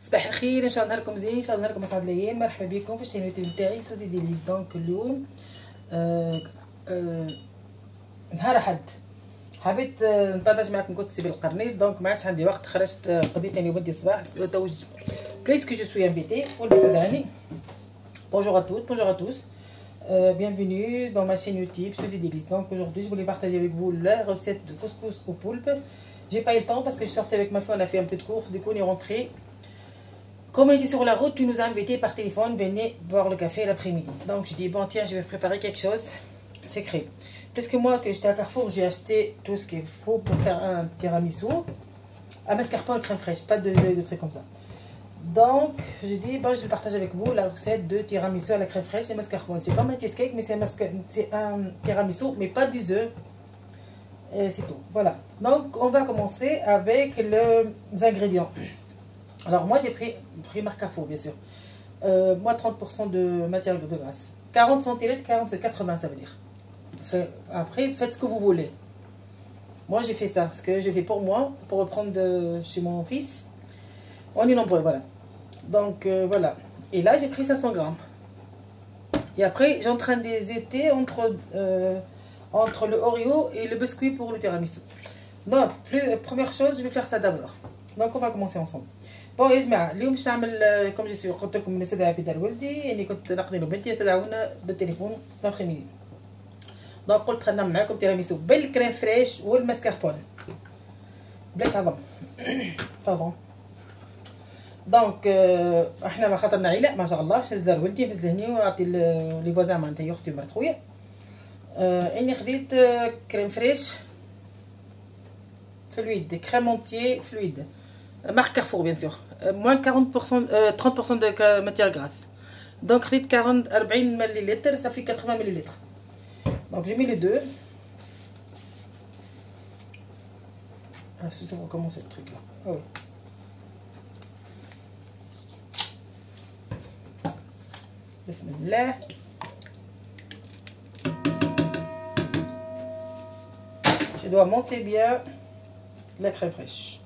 صباح الخير، ان شاء الله نهاركم زين، ان شاء الله نهاركم اسعد الايام. مرحبا بكم في الشين يوتيوب تاعي سوزي ديليز. دونك اليوم نهار احد حبيت نبارطاج معكم قصتي بالقرنيط. دونك ما عادش عندي وقت، خرجت قضيت انا وبنتي الصباح توج بليسكو جو سوي انفيتي ولبس هاني. Bonjour à toutes, bonjour à tous, bienvenue dans ma chaîne YouTube Suzy Délices. Donc aujourd'hui je voulais partager avec vous la recette de couscous au poulpe. J'ai pas eu le temps parce que je sortais avec ma fille, on a fait un peu de course, du coup on est rentré. Comme on était sur la route, tu nous as invités par téléphone, venez boire le café l'après-midi. Donc je dis bon tiens, je vais préparer quelque chose secret. Parce que moi que j'étais à Carrefour, j'ai acheté tout ce qu'il faut pour faire un tiramisu à mascarpone crème fraîche, pas de trucs comme ça. Donc j'ai dit bon, je vais partager avec vous la recette de tiramisu à la crème fraîche et mascarpone. C'est comme un cheesecake mais c'est un tiramisu mais pas du œuf. C'est tout. Voilà. Donc on va commencer avec les ingrédients. Alors moi j'ai pris marque Carrefour bien sûr. Moi 30% de matière grasse. 40 centilitres, 80 ça veut dire. Après faites ce que vous voulez. Moi j'ai fait ça, ce que j'ai fait pour moi, pour reprendre chez mon fils. On est nombreux, voilà. Donc voilà. Et là j'ai pris 500 grammes. Et après j'ai en train d'hésiter entre le Oreo et le biscuit pour le tiramisu. Donc première chose, je vais faire ça d'abord. Donc on va commencer ensemble. بون يا جماعه اليوم باش نعمل كوم جي سوي قلت لكم نستدعي في دار ولدي، يعني كنت نقضي له بنتي يستدعونا بالتليفون دابخي ميدي. دونك قلت خلينا نعمل معاكم تيراميسو بالكريم فريش والماسكاربون بلاش عظم. باردون. دونك احنا ما خاطرنا عيله ما شاء الله، شز دار ولدي فز هني ونعطي لي فوازان معناتها اختي ومرت خويا. اني خديت كريم فريش فلويد، كريم اونتيي فلويد marque Carrefour bien sûr, moins 40%, 30% de matière grasse. Donc 40 ml, ça fait 80 ml. Donc j'ai mis les deux. Ah, c'est souvent comment c'est le truc là. Ah oui. Bismillah. Je dois monter bien la crème fraîche.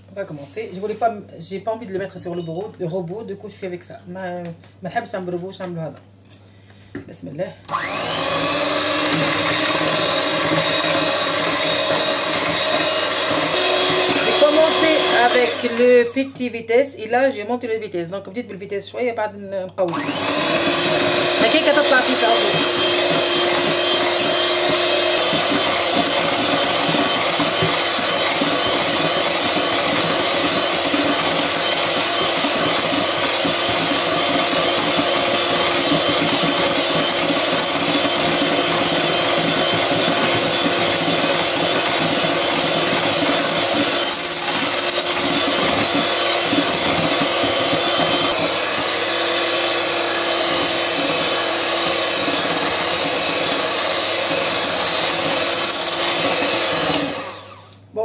On va commencer. Je voulais pas, j'ai pas envie de le mettre sur le robot, du coup je fais avec ça. ما نحبش نعمل robot، نعمل هذا. بسم الله. J'ai commencé avec le petit vitesse et là j'ai monté la vitesse. Donc بديت بالفيتيس شويه بعد نقوي. هكاك تطلع في صعوبة.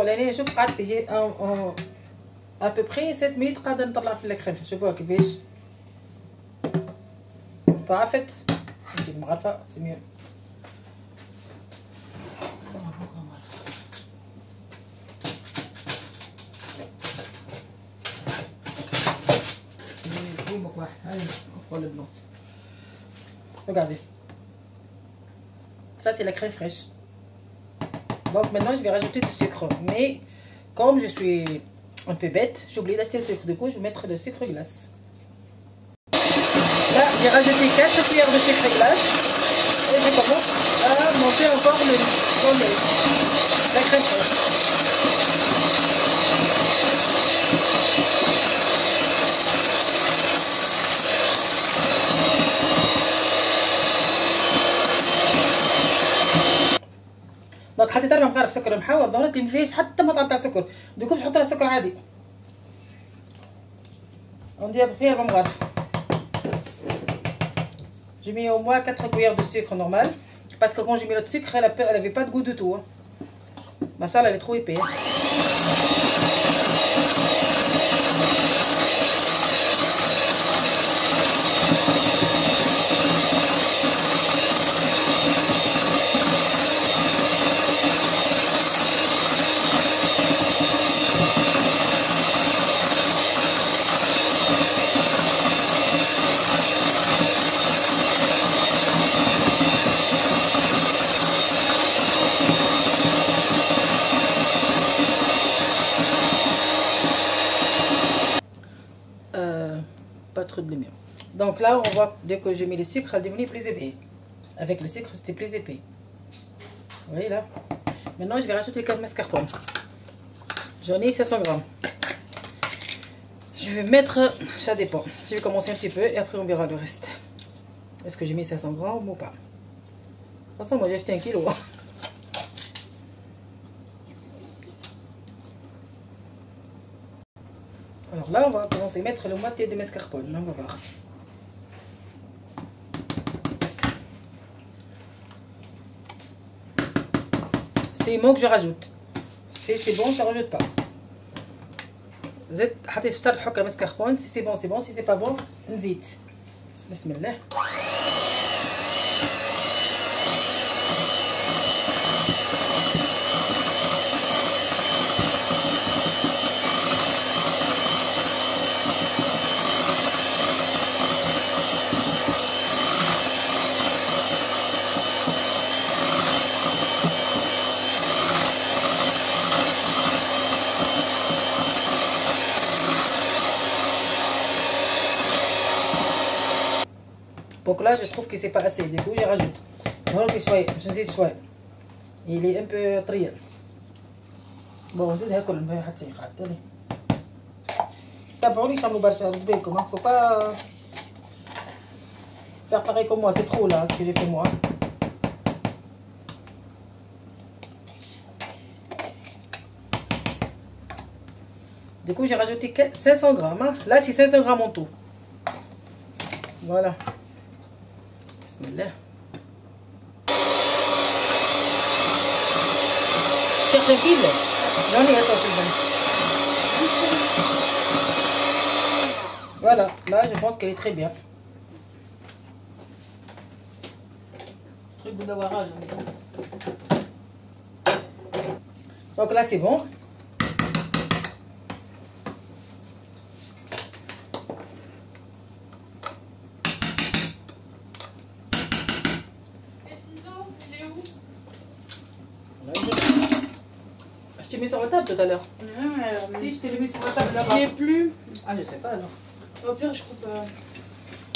لاني شوف قعدت تجي ابوبري 7 مينوت قاعده نطلع في الكريم. شوفوها كيفاش ضعفت. نجيب مغرفه سي ميو. نجيبك واحد هاي نقول البلون. Regardez, ça c'est la crème fraîche. Donc maintenant je vais rajouter du sucre, mais comme je suis un peu bête, j'ai oublié d'acheter le sucre, du coup je vais mettre le sucre glace. Là j'ai rajouté 4 cuillères de sucre glace et je commence à monter encore la crème fraîche. دونك حطيت 4 مغارف سكر محاور، ظهرت لي مفيهاش حتى مطعم تاع سكر، دوكو باش نحط لها سكر عادي. وندير بخير 4 مغارف. J'ai mis au moins 4 cuillères de sucre normal parce que quand j'ai mis le sucre elle avait pas de goût du tout. Machallah, elle est trop épais. pas trop de lumière. Donc là, on voit, dès que je mets le sucre, elle devient plus épais. Avec le sucre, c'était plus épais. Vous voyez là? Maintenant, je vais rajouter les crème mascarpone. J'en ai 500 grammes. Je vais mettre, ça dépend. Je vais commencer un petit peu et après on verra le reste. Est-ce que j'ai mis 500 grammes ou pas? De toute façon, moi j'ai acheté 1 kilo. Alors là, on va commencer à mettre le moitié de mascarpone. Là, on va voir. C'est bon que je rajoute. C'est bon, je ne rajoute pas. زيت حطيت شطر حكه مسكربون. Si c'est bon, c'est bon. Si c'est pas bon, نزيد. بسم الله. Donc là, je trouve que c'est pas assez. Du coup, je rajoute. هروكي شويه باش نزيد شويه. Il est un peu طريان. Bon, نزيد هاكل حتى يقعد. تابعوني شاملوا برشا بالكم. Faut pas faire pareil comme moi. C'est trop là, ce que j'ai fait moi. Du coup, j'ai rajouté 500 grammes. Hein. Là, c'est 500 grammes en tout. Voilà. Bismillah. Cherche un fil. J'en ai, attends, voilà, là je pense qu'elle est très bien. Truc de Bawara, j'en ai. Donc là c'est bon. Je t'ai mis sur la table tout à l'heure. Si, je t'ai mis sur la table là-bas. Il n'y est plus. Ah, je sais pas alors. Au pire, je coupe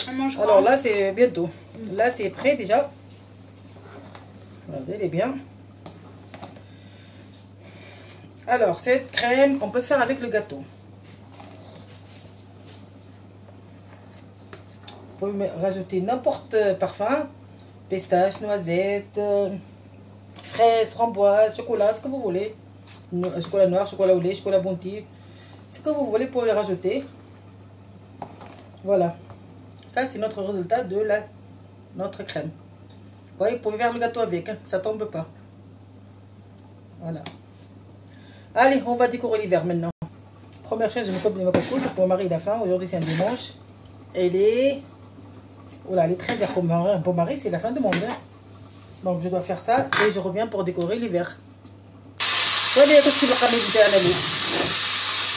un manche. Alors là, c'est bientôt. Là, c'est prêt déjà. Regardez, elle est bien. Alors, cette crème, on peut faire avec le gâteau. Vous pouvez rajouter n'importe parfum. Pistache, noisette, fraise, framboise, chocolat, ce que vous voulez. Chocolat noir, chocolat au lait, chocolat Bounty. Ce que vous voulez pour les rajouter. Voilà. Ça, c'est notre résultat de notre crème. Vous voyez, vous pouvez faire le gâteau avec. Hein, ça tombe pas. Voilà. Allez, on va décorer l'hiver maintenant. Première chose, je me coupe de ma couscous parce que mon mari il a faim. Aujourd'hui, c'est un dimanche. Et il est... Oula, elle est 13h pour un bon mari, c'est la fin du monde. Hein. Donc, je dois faire ça et je reviens pour décorer l'hiver. وهذه كتسيب القميص ديالنا ليه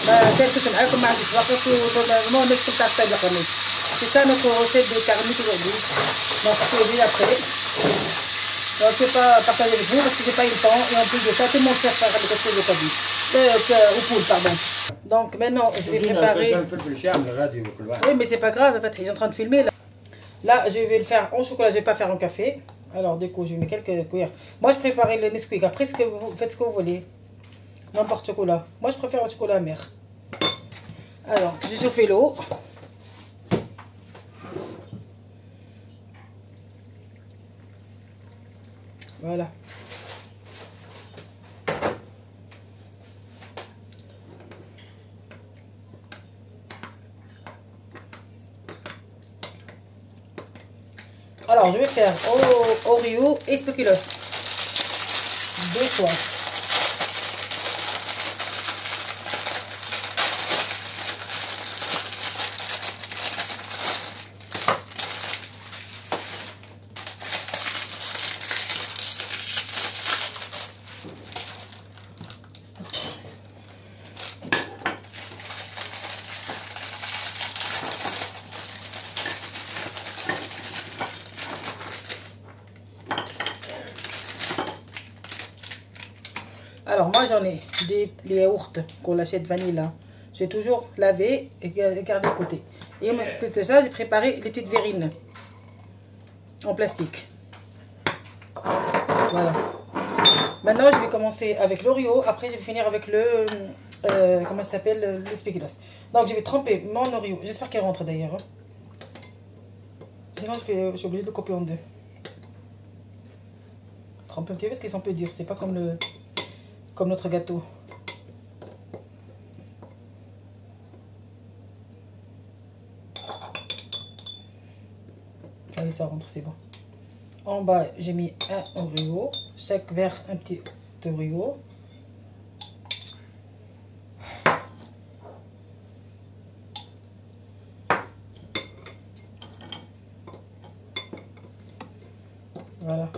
ما شاركتش معاكم ما عنديش وقت وطبعا الناس تاع الطيب القميص سي سا نوتر ريسيت دو كارنيت aujourd'hui donc je vais après donc je vais pas partager avec vous parce que j'ai pas eu le temps et en plus de ça tout le monde cherche faire le gâteau de Kaby au poule pardon. Donc maintenant je vais préparer. Oui mais c'est pas grave en fait ils sont en train de filmer là. Là je vais le faire en chocolat, je vais pas faire en café. Alors du coup je vais mettre quelques cuillères. Moi je préparais le Nesquik, après ce que vous faites ce que vous voulez. N'importe chocolat. Moi je préfère le chocolat amer. Alors j'ai chauffé l'eau. Voilà. Alors, je vais faire Oreo et spéculoos. 2 fois. Alors moi j'en ai des yaourts qu'on achète vanille là. J'ai toujours lavé et gardé de côté. Et en plus de ça, j'ai préparé les petites verrines en plastique. Voilà. Maintenant, je vais commencer avec l'Oreo. Après, je vais finir avec le... comment ça s'appelle? Le spéculoos. Donc, je vais tremper mon Oreo. J'espère qu'elle rentre d'ailleurs. Hein. Sinon, je suis obligée de le couper en deux. Tremper un petit peu parce qu'ils sont un peu durs. C'est pas comme notre gâteau. Allez, ça rentre, c'est bon. En bas, j'ai mis un Oreo. Chaque verre, un petit Oreo. Voilà.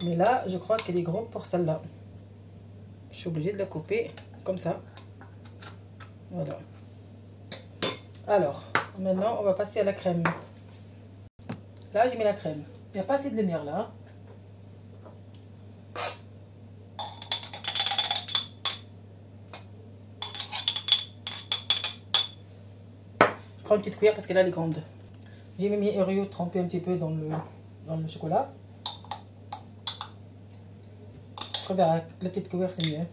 Mais là, je crois qu'elle est grande pour celle-là. Je suis obligée de la couper comme ça. Voilà. Alors, maintenant, on va passer à la crème. Là, j'ai mis la crème. Il n'y a pas assez de lumière là. Hein. Je prends une petite cuillère parce qu'elle est grande. J'ai mis mes Oreo trempés un petit peu dans le chocolat. Je préfère la petite cuillère, c'est mieux.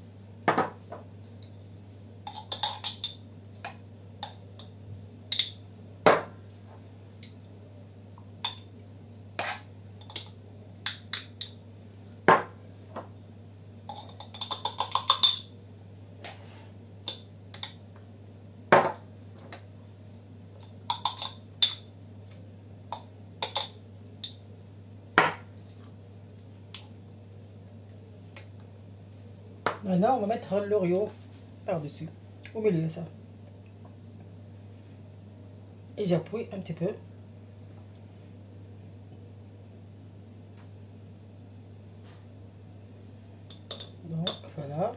Maintenant, on va mettre l'Oreo par-dessus, au milieu, ça. Et j'appuie un petit peu. Donc, voilà.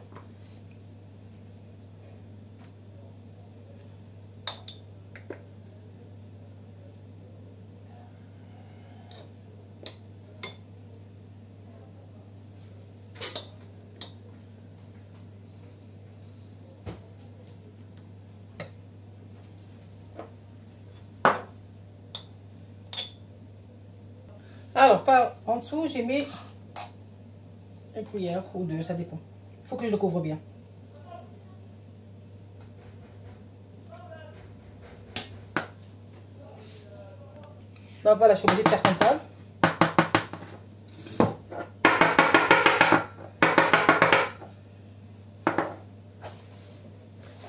Alors, en dessous, j'ai mis une cuillère ou deux, ça dépend. Il faut que je le couvre bien. Donc voilà, je suis obligée de faire comme ça.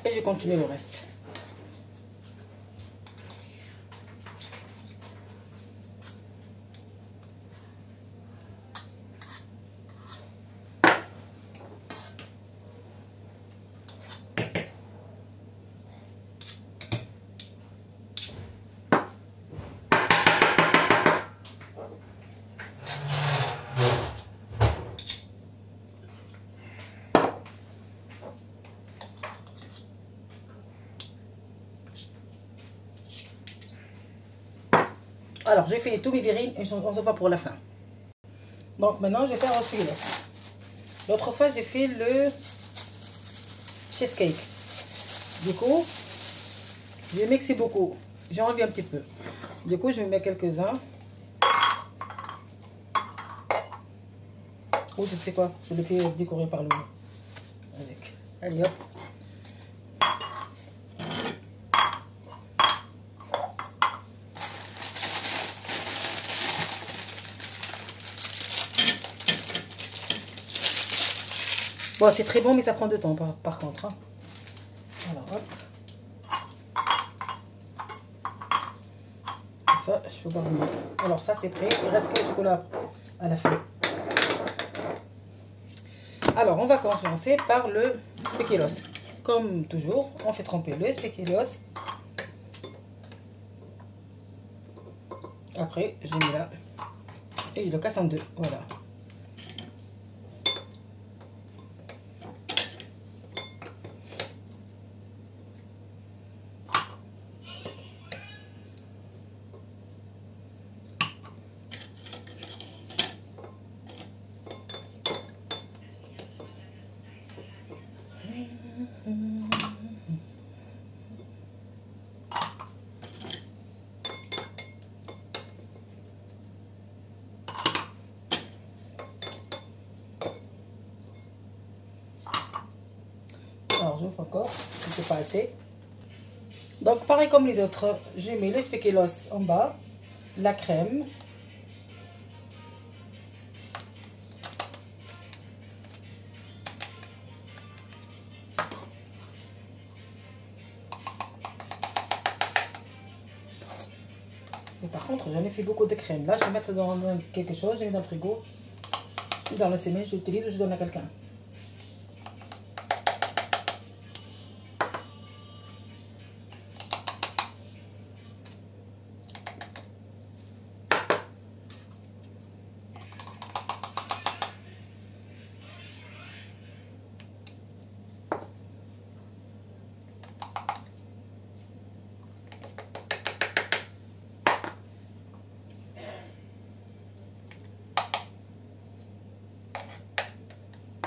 Et je continue le reste. Alors, j'ai fait tous mes verrines et on se voit pour la fin. Donc, maintenant, je vais faire un spéculoos. L'autre fois, j'ai fait le cheesecake. Du coup, j'ai mixé beaucoup. J'ai enlevé un petit peu. Du coup, je vais mettre quelques-uns. Ou je ne sais quoi, je le fais décorer par le haut. Avec. Allez, hop. Bon, c'est très bon, mais ça prend du temps, par contre. Hein. Alors, hop. Comme ça, je peux pas remettre. Alors, ça, c'est prêt. Il reste que le chocolat à la fin. Alors, on va commencer par le spéculoos. Comme toujours, on fait tremper le spéculoos. Après, je le mets là. Et je le casse en deux. Voilà. j'ouvre encore, c'est pas assez. Donc pareil comme les autres, je mets le spéculoos en bas, la crème. Mais par contre, j'en ai fait beaucoup de crème. Là, je vais mettre dans quelque chose, je mets dans le frigo. Dans la semaine, je l'utilise ou je donne à quelqu'un.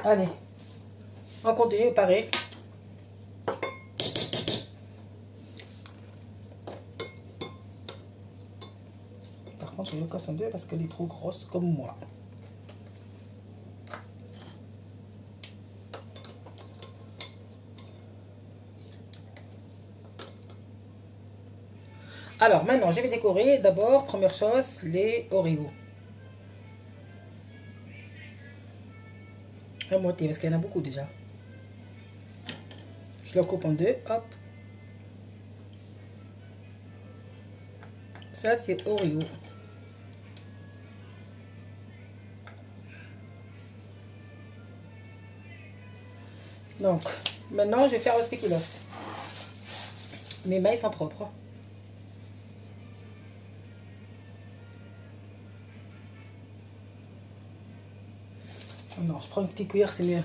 Allez, on continue, pareil. Par contre, je le casse en deux parce qu'elle est trop grosse comme moi. Alors, maintenant, je vais décorer. D'abord, première chose, les Oreos. À moitié parce qu'il y en a beaucoup déjà. Je le coupe en deux, hop. Ça c'est Oreo. Donc maintenant je vais faire le spéculoos. Mes mailles sont propres. Non, je prends une petite cuillère, c'est mieux.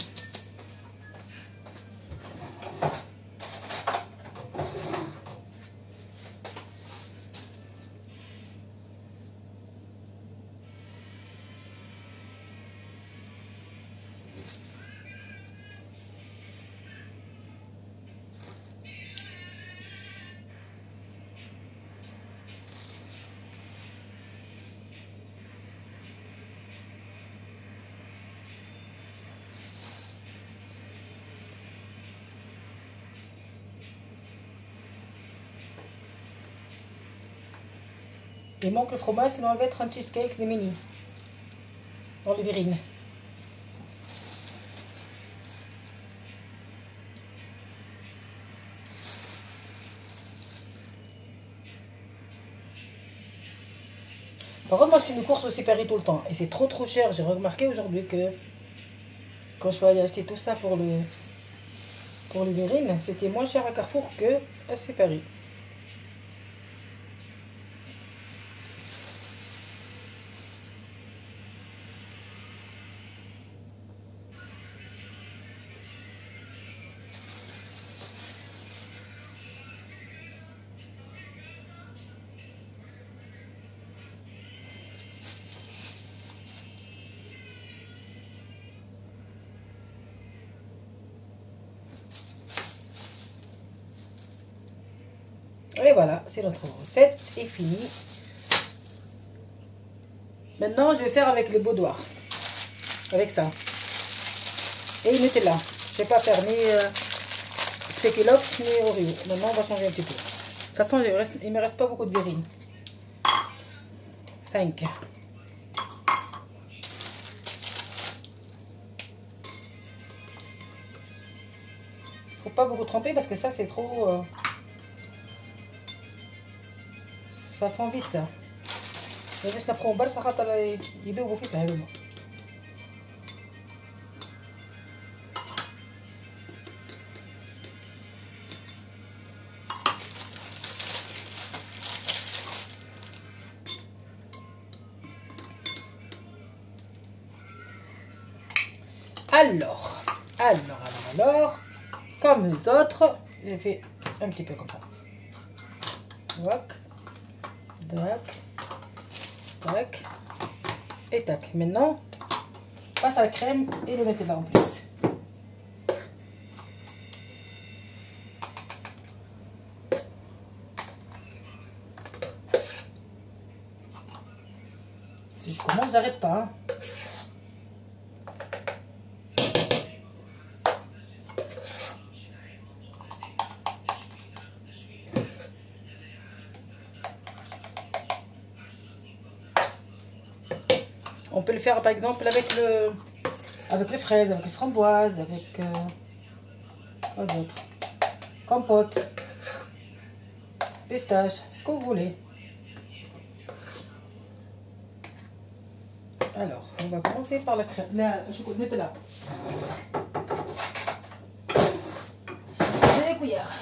Il manque le fromage, sinon on va être un cheesecake des mini. Dans les verrines. Par contre, moi je fais une course au Super tout le temps. Et c'est trop cher. J'ai remarqué aujourd'hui que quand je vais aller acheter tout ça pour les verrines, c'était moins cher à Carrefour que à Super. Et voilà, c'est notre recette est finie. Maintenant, je vais faire avec le boudoir. Avec ça. Et Nutella. Je ne vais pas faire ni spéculoos ni Oreo. Maintenant, on va changer un petit peu. De toute façon, il ne me reste pas beaucoup de verrine. 5. Faut pas beaucoup tremper parce que ça, c'est trop... ça fond vite ça. لازمش نفخوهم برشا خاطر يذوبوا فيها هذوما. Alors, comme les autres, j'ai fait un petit peu comme ça. Tac, tac, tac, et tac. Maintenant, on passe à la crème et le Nutella en plus. Si je commence, j'arrête pas. Hein. On peut le faire par exemple avec les fraises, avec les framboises, avec quoi d'autre, compote, pistache, ce que vous voulez. Alors, on va commencer par la crème, la chocolat Nutella. Des cuillères.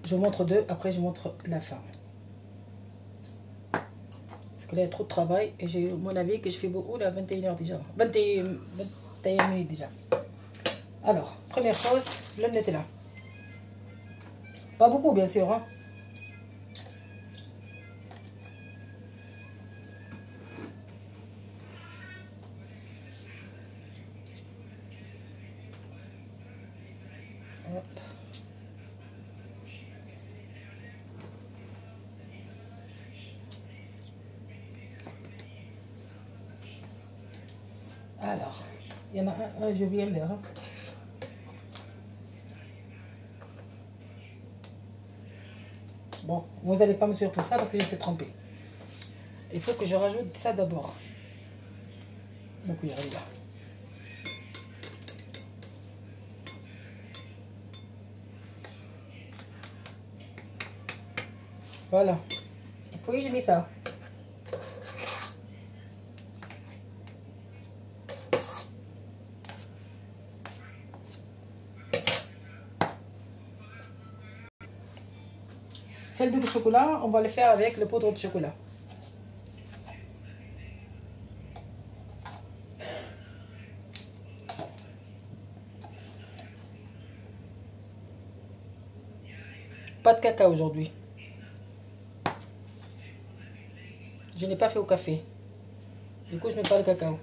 Je vous montre deux, après je vous montre la fin. Parce que là il y a trop de travail et j'ai mon avis que je fais beaucoup là, 21h déjà. 21 minutes déjà. Alors, première chose, le Nutella. Pas beaucoup bien sûr. Hein. Hop. Alors, il y en a un, j'ai oublié le verre. Hein. Bon, vous n'allez pas me suivre pour ça parce que je me suis trompée. Il faut que je rajoute ça d'abord. La cuillère est là. Voilà. Et puis j'ai mis ça. Celle de chocolat, on va le faire avec le poudre de chocolat. Pas de cacao aujourd'hui. Je n'ai pas fait au café. Du coup, je ne mets pas de cacao.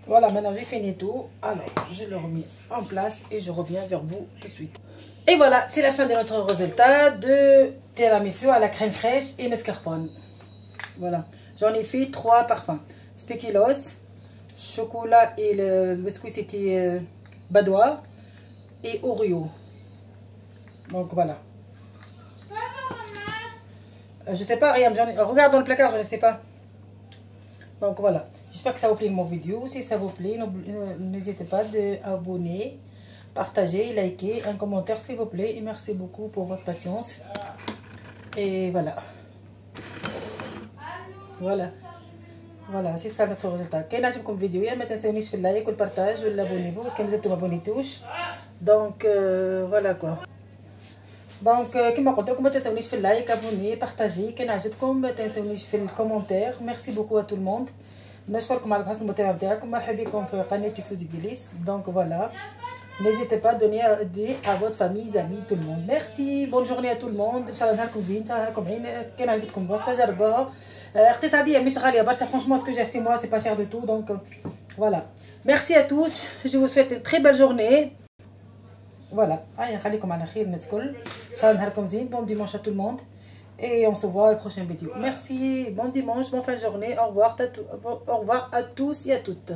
Voilà, maintenant j'ai fini tout. Alors, je le remets en place et je reviens vers vous tout de suite. Et voilà, c'est la fin de notre résultat de tiramisu à la crème fraîche et mascarpone. Voilà, j'en ai fait 3 parfums. Spéculoos, chocolat et le biscuit c'était Badois et Oreo. Donc voilà. Je sais pas, rien, regarde dans le placard, je ne sais pas. Donc voilà, j'espère que ça vous plaît mon vidéo. Si ça vous plaît, n'hésitez pas à abonner, partager, liker, un commentaire s'il vous plaît. Et merci beaucoup pour votre patience. Et voilà. Voilà, c'est ça notre résultat. كاين عجبكم الفيديو يا ما تنسونيش في اللايك والبارطاج والابونيفو كان مازلتو ما ابونيتوش. دونك فوالا كوا. دونك كما قلت لكم ما تنسونيش في اللايك ابوني بارطاجي كان عجبكم ما تنسونيش في الكومونتير. ميرسي بوكو ا تو الموند. نشكركم على حسن المتابعه بتاعكم. مرحبا بكم في قناتي سوزي ديليس. دونك فوالا n'hésitez pas à donner à votre famille, amis, tout le monde. Merci, bonne journée à tout le monde. ان شاء الله نهاركم زين، ان شاء الله نهاركم عين. كان عجبتكم الوصفه جربوها. اقتصاديه مش غاليه برشا. franchement ce que j'ai acheté moi c'est pas cher du tout. Donc voilà. Merci à tous. Je vous souhaite une très belle journée. Voilà. هيا نخليكم على خير الناس الكل. ان شاء الله نهاركم زين. Bon dimanche à tout le monde. Et on se voit à la prochaine vidéo. Merci, bon dimanche, bonne fin de journée. Au revoir à tous et à toutes.